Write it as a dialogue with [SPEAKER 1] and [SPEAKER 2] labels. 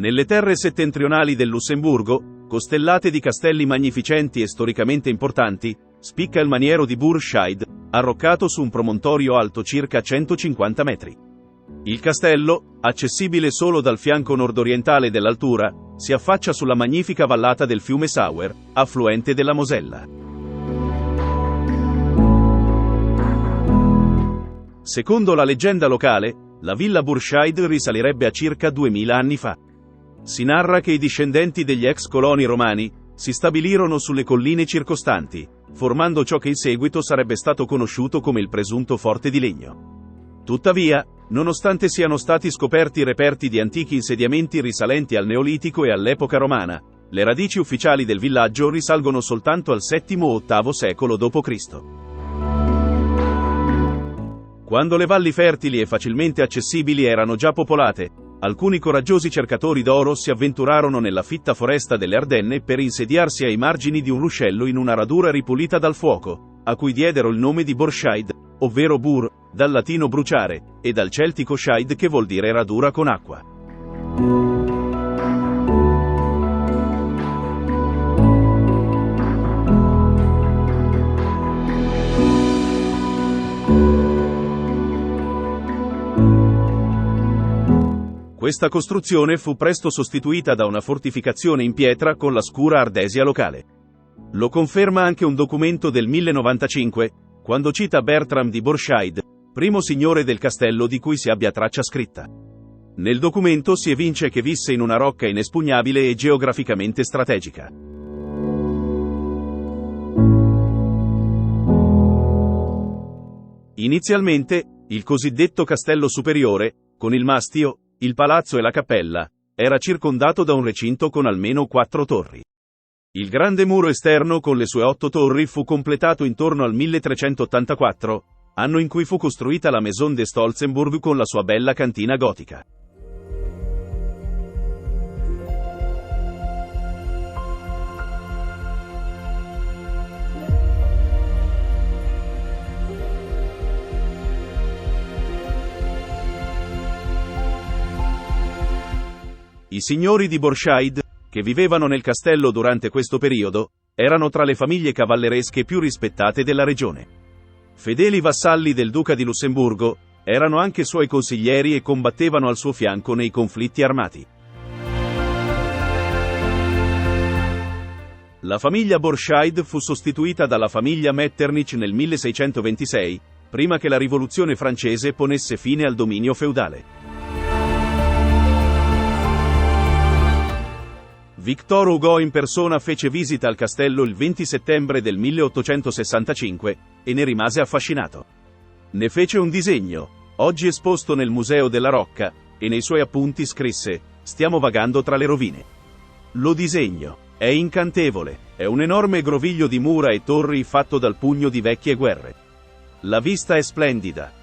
[SPEAKER 1] Nelle terre settentrionali del Lussemburgo, costellate di castelli magnificenti e storicamente importanti, spicca il maniero di Burscheid, arroccato su un promontorio alto circa 150 metri. Il castello, accessibile solo dal fianco nordorientale dell'altura, si affaccia sulla magnifica vallata del fiume Sauer, affluente della Mosella. Secondo la leggenda locale, la villa Burscheid risalirebbe a circa 2000 anni fa. Si narra che i discendenti degli ex coloni romani si stabilirono sulle colline circostanti, formando ciò che in seguito sarebbe stato conosciuto come il presunto Forte di Legno. Tuttavia, nonostante siano stati scoperti reperti di antichi insediamenti risalenti al Neolitico e all'epoca romana, le radici ufficiali del villaggio risalgono soltanto al VII-VIII secolo d.C. Quando le valli fertili e facilmente accessibili erano già popolate, alcuni coraggiosi cercatori d'oro si avventurarono nella fitta foresta delle Ardenne per insediarsi ai margini di un ruscello in una radura ripulita dal fuoco, a cui diedero il nome di Borscheid, ovvero Bur, dal latino bruciare, e dal celtico Scheid che vuol dire radura con acqua. Questa costruzione fu presto sostituita da una fortificazione in pietra con la scura ardesia locale. Lo conferma anche un documento del 1095, quando cita Bertram di Borscheid, primo signore del castello di cui si abbia traccia scritta. Nel documento si evince che visse in una rocca inespugnabile e geograficamente strategica. Inizialmente, il cosiddetto castello superiore, con il mastio, il palazzo e la cappella, era circondato da un recinto con almeno 4 torri. Il grande muro esterno con le sue 8 torri fu completato intorno al 1384, anno in cui fu costruita la Maison de Stolzenburg con la sua bella cantina gotica. I signori di Borscheid, che vivevano nel castello durante questo periodo, erano tra le famiglie cavalleresche più rispettate della regione. Fedeli vassalli del duca di Lussemburgo, erano anche suoi consiglieri e combattevano al suo fianco nei conflitti armati. La famiglia Borscheid fu sostituita dalla famiglia Metternich nel 1626, prima che la rivoluzione francese ponesse fine al dominio feudale. Victor Hugo in persona fece visita al castello il 20 settembre del 1865 e ne rimase affascinato. Ne fece un disegno, oggi esposto nel Museo della Rocca, e nei suoi appunti scrisse: "Stiamo vagando tra le rovine. Lo disegno è incantevole, è un enorme groviglio di mura e torri fatto dal pugno di vecchie guerre. La vista è splendida,